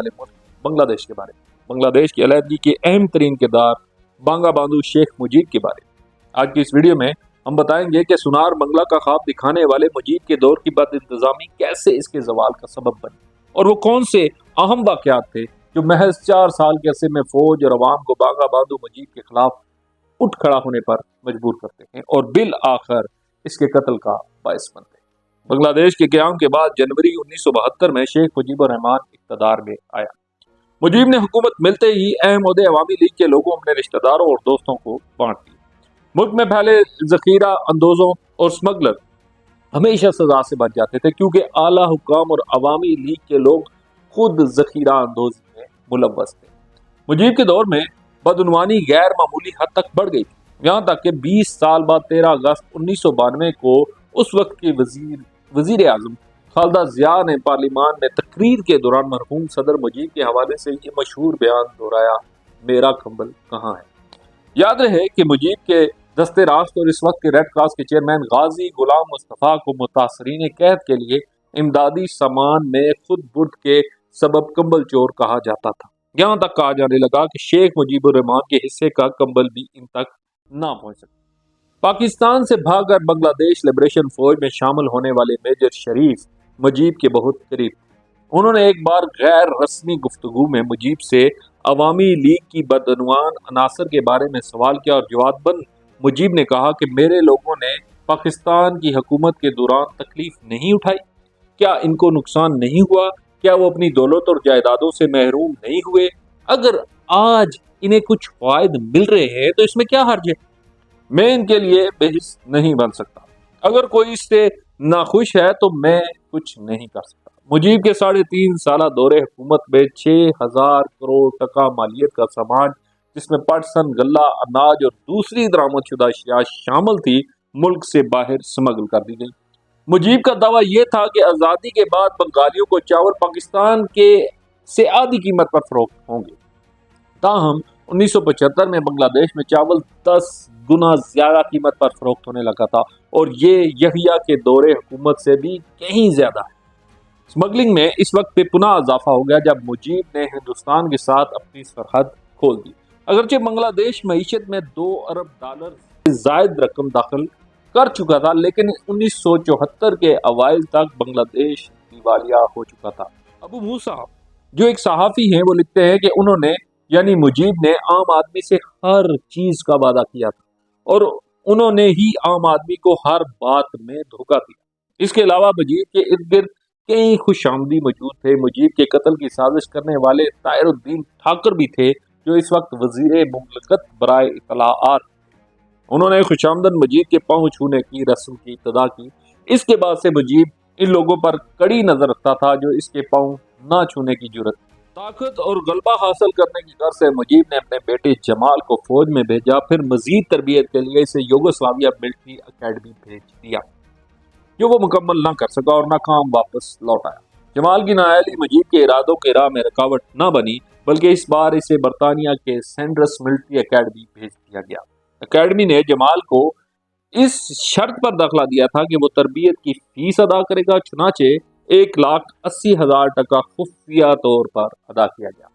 والے ملک بنگلہ دیش کے بارے میں، بنگلہ دیش کی علیحدگی کے اہم ترین کردار بانگا باندھو شیخ مجیب کے بارے میں۔ آج کی اس ویڈیو میں ہم بتائیں گے کہ سنار بنگلہ کا خواب دکھانے والے مجیب کے دور کی بد انتظامی کیسے اس کے زوال کا سبب بنی، اور وہ کون سے اہم واقعات تھے جو محض 4 سال کے عرصے میں فوج اور عوام کو بانگا باندھو مجیب کے خلاف اٹھ کھڑا ہونے پر مجبور کرتے ہیں اور بالآخر اس کے قتل کا باعث بنتے ہیں۔ بنگلہ دیش کے قیام کے بعد جنوری 1972 میں شیخ مجیب الرحمان اقتدار میں آیا۔ مجیب نے حکومت ملتے ہی اہم عہدے عوامی لیگ کے لوگوں اپنے رشتہ داروں اور دوستوں کو بانٹ دیے۔ ملک میں پہلے ذخیرہ اندوزوں اور سمگلر ہمیشہ سزا سے بچ جاتے تھے، کیونکہ اعلیٰ حکام اور عوامی لیگ کے لوگ خود ذخیرہ اندوزی میں ملوث تھے۔ مجیب کے دور میں بدعنوانی غیر معمولی حد تک بڑھ گئی تھی، یہاں تک کہ 20 سال بعد 13 اگست 1992 کو اس وقت کے وزیر اعظم خالدہ ضیاء نے پارلیمان میں تقریر کے دوران مرحوم صدر مجیب کے حوالے سے یہ مشہور بیان دہرایا: میرا کمبل کہاں ہے؟ یاد رہے کہ مجیب کے دستے راست اور اس وقت کے ریڈ کراس کے چیئرمین غازی غلام مصطفیٰ کو متاثرین قحط کے لیے امدادی سامان میں خود برد کے سبب کمبل چور کہا جاتا تھا۔ یہاں تک کہا جانے لگا کہ شیخ مجیب الرحمان کے حصے کا کمبل بھی ان تک نہ پہنچ سکتا۔ پاکستان سے بھاگ کر بنگلہ دیش لبریشن فوج میں شامل ہونے والے میجر شریف مجیب کے بہت قریب تھے۔ انہوں نے ایک بار غیر رسمی گفتگو میں مجیب سے عوامی لیگ کی بدعنوان عناصر کے بارے میں سوال کیا اور جواباً مجیب نے کہا کہ میرے لوگوں نے پاکستان کی حکومت کے دوران تکلیف نہیں اٹھائی؟ کیا ان کو نقصان نہیں ہوا؟ کیا وہ اپنی دولت اور جائیدادوں سے محروم نہیں ہوئے؟ اگر آج انہیں کچھ فوائد مل رہے ہیں تو اس میں کیا حرج ہے؟ میں ان کے لیے بحث نہیں بن سکتا۔ اگر کوئی اس سے ناخوش ہے تو میں کچھ نہیں کر سکتا۔ مجیب کے 3.5 سالہ دور حکومت میں 6,000 کروڑ ٹکا مالیت کا سامان، جس میں پٹسن، غلہ، اناج اور دوسری درآمد شدہ اشیاء شامل تھی، ملک سے باہر سمگل کر دی گئی۔ مجیب کا دعویٰ یہ تھا کہ آزادی کے بعد بنگالیوں کو چاول پاکستان سے آدھی قیمت پر فروخت ہوں گے۔ تاہم 1975 میں بنگلہ دیش میں چاول 10 گنا زیادہ قیمت پر فروخت ہونے لگا تھا، اور یہ یحییٰ کے دور حکومت سے بھی کہیں زیادہ ہے۔ سمگلنگ میں اس وقت پہ پناہ اضافہ ہو گیا جب مجیب نے ہندوستان کے ساتھ اپنی سرحد کھول دی۔ اگرچہ بنگلہ دیش معیشت میں $2 ارب سے زائد رقم داخل کر چکا تھا، لیکن 1974 کے اوائل تک بنگلہ دیش دیوالیہ ہو چکا تھا۔ ابو موسیٰ جو ایک صحافی ہیں، وہ لکھتے ہیں کہ انہوں نے یعنی مجیب نے عام آدمی سے ہر چیز کا وعدہ کیا تھا، اور انہوں نے ہی عام آدمی کو ہر بات میں دھوکہ دیا۔ اس کے علاوہ مجیب کے ارد گرد کئی خوش آمدی موجود تھے۔ مجیب کے قتل کی سازش کرنے والے طاہر الدین ٹھاکر بھی تھے، جو اس وقت وزیر مملکت برائے اطلاعات تھے۔ انہوں نے خوش آمدن مجیب کے پاؤں چھونے کی رسم کی ابتدا کی۔ اس کے بعد سے مجیب ان لوگوں پر کڑی نظر رکھتا تھا جو اس کے پاؤں نہ چھونے کی جرت۔ طاقت اور غلبہ حاصل کرنے کی غرض سے مجیب نے اپنے بیٹے جمال کو فوج میں بھیجا، پھر مزید تربیت کے لیے اسے یوگوسلاویہ ملٹری اکیڈمی بھیج دیا، جو وہ مکمل نہ کر سکا اور ناکام واپس لوٹ آیا۔ جمال کی نااہلی مجیب کے ارادوں کے راہ میں رکاوٹ نہ بنی، بلکہ اس بار اسے برطانیہ کے سینڈرس ملٹری اکیڈمی بھیج دیا گیا۔ اکیڈمی نے جمال کو اس شرط پر داخلہ دیا تھا کہ وہ تربیت کی فیس ادا کرے گا، چنانچہ 1,80,000 ٹکا خفیہ طور پر ادا کیا گیا۔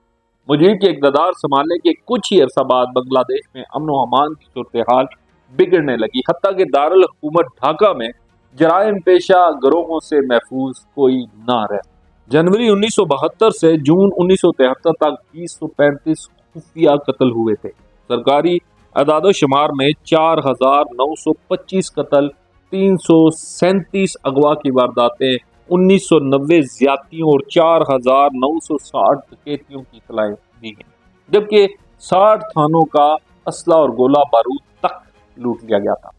مجیب کے اقتدار سنبھالنے کے کچھ ہی عرصہ بعد بنگلہ دیش میں امن و امان کی صورتحال بگڑنے لگی، حتیٰ کہ دارالحکومت ڈھاکہ میں جرائم پیشہ گروہوں سے محفوظ کوئی نہ رہا۔ جنوری 1972 سے جون 1973 تک 235 خفیہ قتل ہوئے تھے۔ سرکاری اعداد و شمار میں 4,925 قتل، 337 اغوا کی وارداتیں، 1990 زیادتیوں اور 4,960 ڈکیتیوں کی اطلاعیں دی گئیں، جبکہ 60 تھانوں کا اسلحہ اور گولہ بارود تک لوٹ لیا گیا تھا۔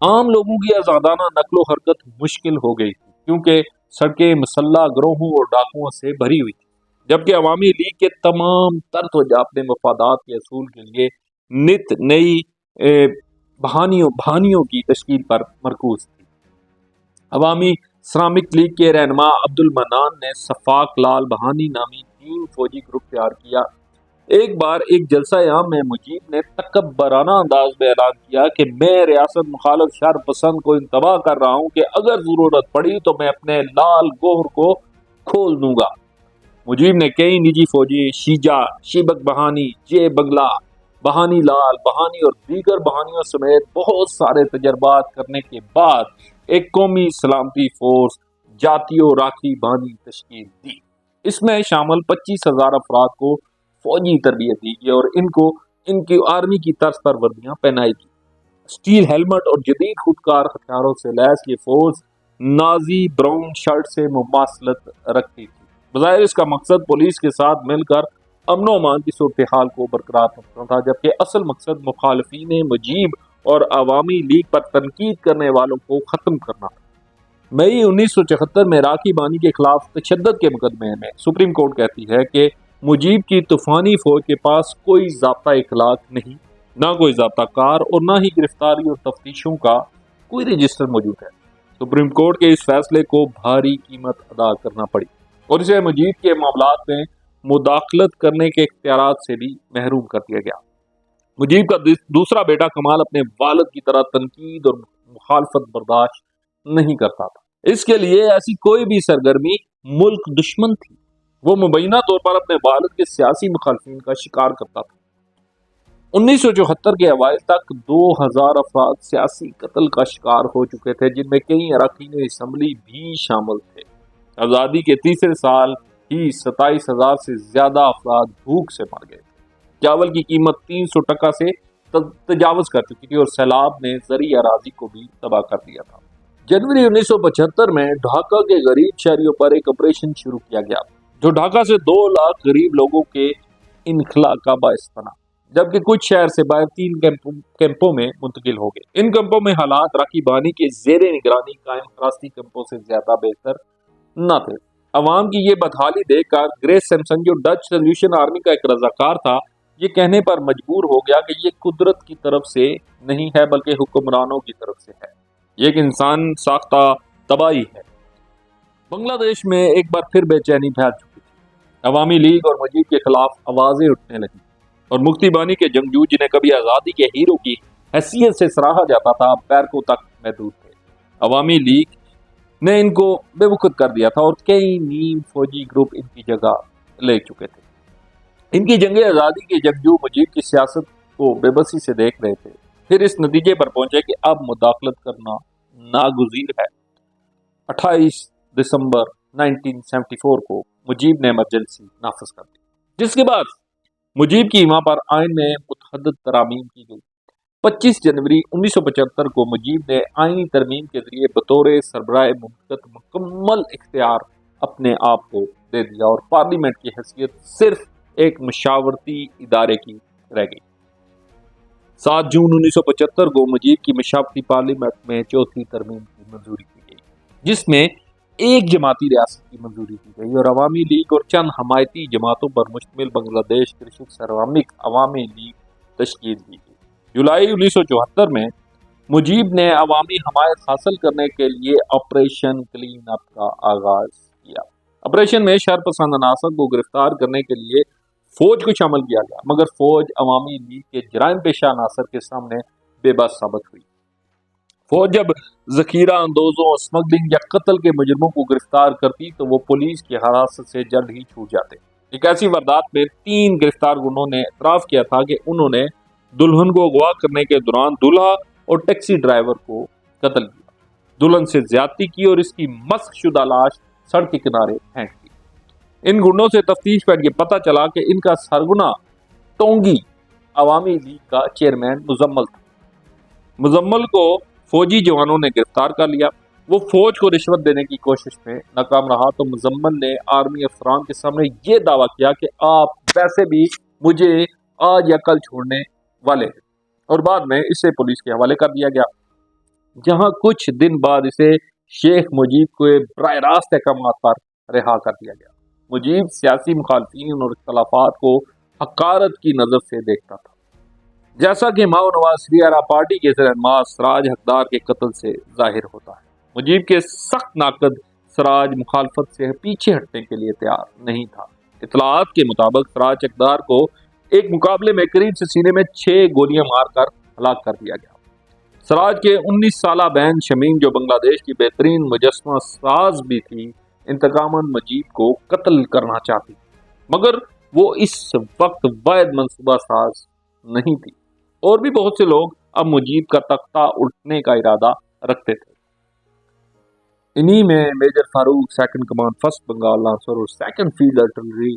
عام لوگوں کی آزادانہ نقل و حرکت مشکل ہو گئی تھی، کیونکہ سڑکیں مسلح گروہوں اور ڈاکوؤں سے بھری ہوئی تھی، جبکہ عوامی لیگ کے تمام تر توجہ اپنے مفادات کے حصول کے لیے نت نئی بہانیوں کی تشکیل پر مرکوز تھی۔ عوامی اسلامک لیگ کے رہنما عبد المنان نے صفاق لال بہانی نامی ٹیم فوجی گروپ تیار کیا۔ ایک بار ایک جلسہ عام میں مجیب نے تکبرانہ انداز میں اعلان کیا کہ میں ریاست مخالف شر پسند کو انتباہ کر رہا ہوں کہ اگر ضرورت پڑی تو میں اپنے لال گوہر کو کھول دوں گا۔ मुजीब ने कई निजी फौजी शीजा, शीबक बहानी, जे बंगला, बहानी लाल, बहानी और दीगर बहानियों समेत बहुत सारे तजर्बात करने के बाद एक कौमी सलामती फोर्स जातियों राखी बानी तश्कील दी। इसमें शामिल 25,000 अफराद को फौजी तरबियत दी गई और इनको इनकी आर्मी की तर्ज पर वर्दियां पहनाई गई। स्टील हेलमेट और जदीद खुदकार हथियारों से लैस ये फोर्स नाजी ब्राउन शर्ट से मुमासलत रखती थी। बज़ाहिर इसका मकसद पुलिस के साथ मिलकर अमन अमान की सूरत हाल को बरकरार रखना था, जबकि असल मकसद मुखालफीन मुजीब और अवामी लीग पर तनकीद करने वालों को खत्म करना था। मई 1974 में राखी बानी के खिलाफ तशद्दुद के मुकदमे में सुप्रीम कोर्ट कहती है कि मुजीब की तूफानी फौज के पास कोई ज़ाब्ता इखलाक नहीं, ना कोई ज़ाब्ता कार और ना ही गिरफ्तारी और तफ्तीशों का कोई रजिस्टर मौजूद है। सुप्रीम कोर्ट के इस फैसले को भारी कीमत अदा करना पड़ी और इसे मुजीब के मामलात में मुदाखलत करने के इख्तियारात से भी महरूम कर दिया गया। मुजीब का दूसरा बेटा कमाल अपने वालिद की तरह तनकीद और मुखालफत बर्दाश्त नहीं करता था। इसके लिए ऐसी कोई भी सरगर्मी मुल्क दुश्मन थी। वो मुबैना तौर पर अपने वालिद के सियासी मुखालफिन का शिकार करता था। 1974 के अवाइल तक 2000 अफराद सियासी कत्ल का शिकार हो चुके थे, जिनमें कई अरकान असम्बली भी शामिल थे। आज़ादी के तीसरे साल ही 27,000 से ज्यादा अफराद भूख से मर गए थे। चावल की कीमत 300 टका से तजावज कर चुकी थी और सैलाब ने ज़री अराजी को भी तबाह कर दिया था। जनवरी 1975 में ढाका के गरीब शहरियों पर एक ऑपरेशन शुरू किया गया, जो ढाका से 2 लाख गरीब लोगों के इनखला का बायस बना, जबकि कुछ शहर से बाहर 3 कैंपों में मुंतकिल हो गए। इन कैंपों में हालात राखी बानी के जेर निगरानी कायम हरासती कैंपों से ज्यादा बेहतर न थे। अवाम की ये बदहाली देखकर ग्रेस सैमसन, जो डच रेवोल्यूशन आर्मी का एक रजाकार था, ये कहने पर मजबूर हो गया कि ये कुदरत की तरफ से नहीं है बल्कि हुक्मरानों की तरफ से है। ये एक इंसान साख्ता तबाही है। बांग्लादेश में एक बार फिर बेचैनी फैल चुकी थी। अवामी लीग और मुजीब के खिलाफ आवाजें उठने लगी और मुक्ति बानी के जंगजू, जिन्हें कभी आज़ादी के हीरो की हैसियत से सराहा जाता था, बैरकों तक महदूद थे। अवामी लीग ने इनको बेवकूफ़ कर दिया था और कई नीम फौजी ग्रुप इनकी जगह ले चुके थे। इनकी जंग आज़ादी के जंगजू मुजीब की सियासत को बेबसी से देख रहे थे, फिर इस नतीजे पर पहुंचे कि अब मुदाखलत करना नागुज़ीर है। 28 दिसंबर 1974 को मुजीब ने इमरजेंसी नाफिज कर दी, जिसके बाद मुजीब की हिमा पर आइन में मुतअद्दिद तरामीम की गई। 25 जनवरी 1975 को मुजीब ने आइनी तरमीम के जरिए बतौर सरबराह मुमलकत मुकम्मल इख्तियार अपने आप को दे दिया और पार्लियामेंट की हैसियत सिर्फ एक मशावरती इदारे की रह गई। 7 जून 1975 को मुजीब की मशावरती पार्लियामेंट में चौथी तरमीम की मंजूरी की गई, जिसमें एक जमाती रियासत की मंजूरी दी गई और अवामी लीग और चंद हमायती जमातों पर मुश्तमिल बांग्लादेश कृषक सर्वामिक अवामी लीग तश्कील दी गई। जुलाई 1974 में मुजीब ने अवामी हमायत हासिल करने के लिए ऑपरेशन क्लीन अप का आगाज किया। ऑपरेशन में शरपसंद अनासर को गिरफ्तार करने के लिए फौज को शामिल किया गया, मगर फौज अवामी लीग के जराइम पेशा अनासर के सामने बेबस साबित हुई। फौज जब जखीरा अंदोजों, स्मगलिंग या कत्ल के मुजरिमों को गिरफ्तार करती तो वो पुलिस की हिरासत से जल्द ही छूट जाते। एक ऐसी वारदात में 3 गिरफ्तार गुंडों ने इतराफ किया था कि उन्होंने दुल्हन को अगवा करने के दौरान दूल्हा और टैक्सी ड्राइवर को कत्ल किया, दुल्हन से ज्यादती की और इसकी मस्कशुदा लाश सड़क के किनारे फेंक दी। इन गुंडों से तफ्तीश पर यह पता चला कि इनका सरगुना टोंगी अवामी लीग का चेयरमैन मुजम्मल था। मुजम्मल को फौजी जवानों ने गिरफ्तार कर लिया। वो फौज को रिश्वत देने की कोशिश में नाकाम रहा तो मुजम्मल ने आर्मी अफसरान के सामने ये दावा किया कि आप वैसे भी मुझे आज या कल छोड़ने वाले हैं, और बाद में इसे पुलिस के हवाले कर दिया गया, जहां कुछ दिन बाद इसे शेख मुजीब को बराह रास्त अहकाम पर रिहा कर दिया गया। मुजीब सियासी मुखालफिन और इख्तलाफात को हकारत की नज़र से देखता था, जैसा कि माओ नवाज शरीफ पार्टी के रहनुमा सराज हकदार के कत्ल से जाहिर होता है। मुजीब के सख्त नाकद सराज मुखालफत से पीछे हटने के लिए तैयार नहीं था। इतलात के मुताबिक सराज हकदार को एक मुकाबले में करीब से सीने में 6 गोलियां मारकर हलाक कर दिया गया। सराज के 19 साला बहन शमीम, जो बांग्लादेश की बेहतरीन मुजस्समा साज भी थी, इंतकामन मुजीब को कत्ल करना चाहती, मगर वो इस वक्त वाहिद मंसूबा साज नहीं थी। और भी बहुत से लोग अब मुजीब का तख्ता उल्टने का इरादा रखते थे। इन्हीं में major Farooq second command first Bengal lancer और second field artillery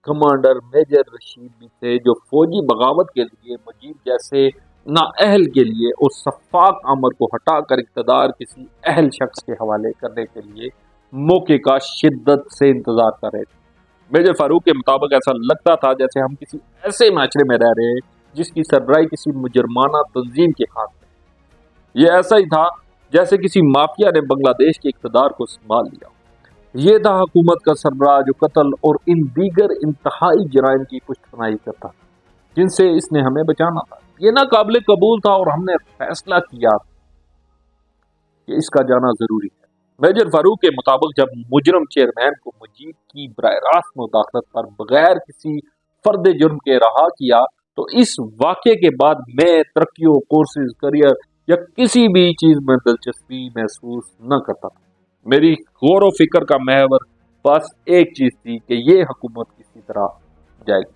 commander major Rashid भी थे, जो फौजी बगावत के लिए मुजीब जैसे नाअहल के लिए और सफाक आमर को हटाकर इक़्तिदार किसी अहल शख्स के हवाले करने के लिए मौके का शिद्दत से इंतजार कर रहे थे। मेजर फारूक के मुताबिक ऐसा लगता था जैसे हम किसी ऐसे माशरे में रह रहे हैं जिसकी सरबराही किसी मुजरमाना तंजीम के हाथ में। यह ऐसा ही था जैसे किसी माफिया ने बांग्लादेश के इक़्तिदार को संभाल लिया। ये था हुकूमत का सरबराह जो कत्ल और इन दीगर इंतहाई जराइम की पुष्टपनाही करता, जिनसे इसने हमें बचाना था। ये ना काबिल कबूल था और हमने फैसला किया कि इसका जाना जरूरी है। मेजर फारूक के मुताबिक जब मुजरम चेयरमैन को मुजीब की बराह रास्त मुदाखलत पर बगैर किसी फर्द जुर्म के रहा किया, तो इस वाक़े के बाद मैं तरक्कियों, कोर्सेज, करियर या किसी भी चीज़ में दिलचस्पी महसूस न करता था। मेरी गौर व फिक्र का महवर बस एक चीज़ थी कि ये हुकूमत किसी तरह जाएगी।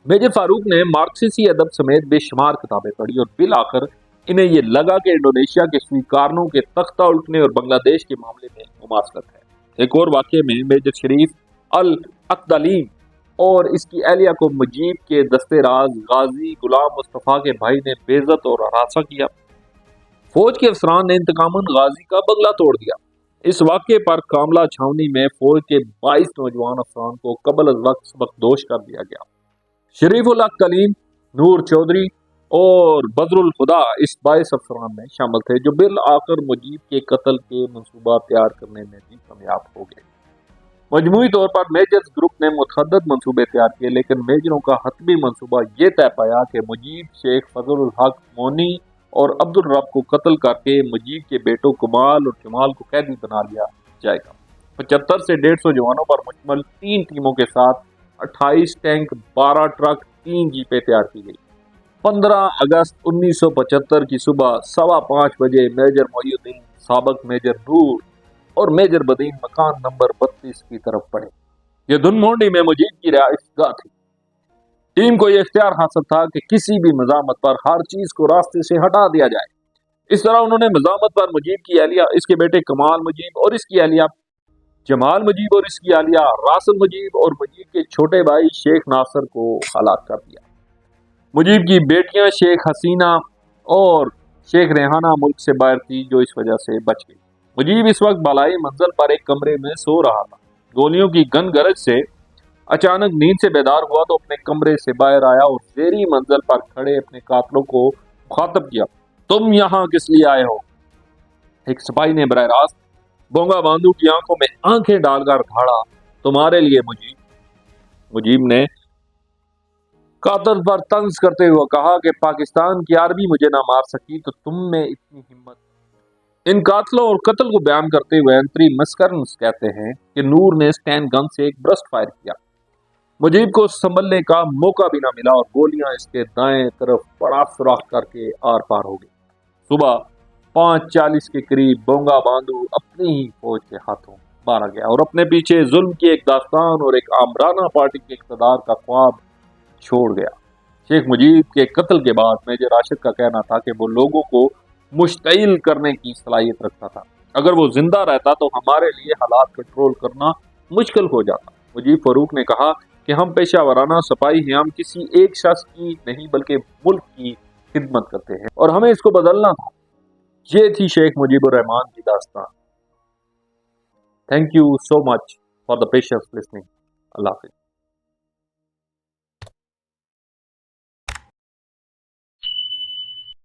मेजर फारूक ने मार्क्सिसी अदब समेत बेशुमार किताबें पढ़ी और बिल आखिर इन्हें यह लगा कि इंडोनेशिया के स्वीकारनों के तख्ता उल्टने और बांग्लादेश के मामले में मुमासलत है। एक और वाक़े में मेजर शरीफ अल अक्दलीम और इसकी अहलिया को मुजीब के दस्ते राज गाजी गुलाम मुस्तफ़ा के भाई ने बेइज्जत और हरासा किया। फौज के अफसरान ने इंतकामन गाजी का बगला तोड़ दिया। इस वाक़े पर कामला छावनी में फौज के 22 नौजवान अफसरान को कबल अज वक्त सबकदोश कर दिया गया। शरीफ उल हक कलीम, नूर चौधरी और बदरुल खुदा इस 22 अफसरान में शामिल थे, जो बिल आकर मुजीब के कत्ल के मंसूबा तैयार करने में भी कामयाब हो गए। मजमूई तौर पर मेजर्स ग्रुप ने मुतअद्दिद मंसूबे तैयार किए, लेकिन मेजरों का हतमी मंसूबा ये तय पाया कि मुजीब, शेख फजलुल हक मोनी और अब्दुल रब को कत्ल करके मुजीब के बेटों कमाल और जमाल को कैदी बना लिया जाएगा। 75 से 150 जवानों पर मुश्तमिल 3 टीमों के साथ 28 टैंक, 12 ट्रक, 3 जीपें तैयार की गई। 15 अगस्त 1975 की सुबह 5:15 बजे मेजर मोइनुद्दीन, साबक मेजर नूर और मेजर बदीन मकान नंबर 32 की तरफ बढ़े। यह धुनमोहनी में मुजीब की रिहाइशगाह थी। टीम को यह इख्तियार हासिल था कि किसी भी मज़ामत पर हर चीज को रास्ते से हटा दिया जाए। इस तरह उन्होंने मज़ामत पर मुजीब की अहलिया, इसके बेटे कमाल मुजीब और इसकी अहलिया जमाल मुजीब और इसकी अहलिया रासल मुजीब और मुजीब के छोटे भाई शेख नासर को हलाक कर दिया। मुजीब की बेटियां शेख हसीना और शेख रेहाना मुल्क से बाहर थी, जो इस वजह से बच गई। मुजीब इस वक्त बालाई मंजिल पर एक कमरे में सो रहा था। गोलियों की गन गरज से अचानक नींद से बेदार हुआ तो अपने कमरे से बाहर आया और जेरी मंजिल पर खड़े अपने कातलों को मुखातब किया। तुम यहाँ किस लिए आए हो? एक सिपाही ने बराह रास्त बोंगा बांधू की आंखों में आंखें डालकर धाड़ा, तुम्हारे लिए मुजीब। मुजीब ने कातल पर तंज करते हुए कहा कि पाकिस्तान की आर्मी मुझे ना मार सकी तो तुम में इतनी हिम्मत। इन कातलों और कत्ल को बयान करते हुए एंट्री मस्करन्स कहते हैं कि नूर ने स्टैंड गन से एक ब्रस्ट फायर किया। मुजीब को संभलने का मौका भी ना मिला और गोलियां इसके दाएं तरफ बड़ा सुराख करके आर पार हो गई। सुबह 5:40 के करीब बोंगा बांधू अपनी ही फौज के हाथों मारा गया और अपने पीछे जुल्म की एक दास्तान और एक आमराना पार्टी के इक़्तिदार का ख्वाब छोड़ गया। शेख मुजीब के कत्ल के बाद मेजर राशिद का कहना था कि वो लोगों को मुश्तइल करने की सलाहियत रखता था। अगर वो जिंदा रहता तो हमारे लिए हालात कंट्रोल करना मुश्किल हो जाता। मुजीब फारूक ने कहा कि हम पेशा वराना सिपाही हैं, हम किसी एक शख्स की नहीं बल्कि मुल्क की खिदमत करते हैं और हमें इसको बदलना था। ये थी शेख मुजीबुर रहमान की दास्तान। Thank you so much for the patience listening. Allah हाफिज़।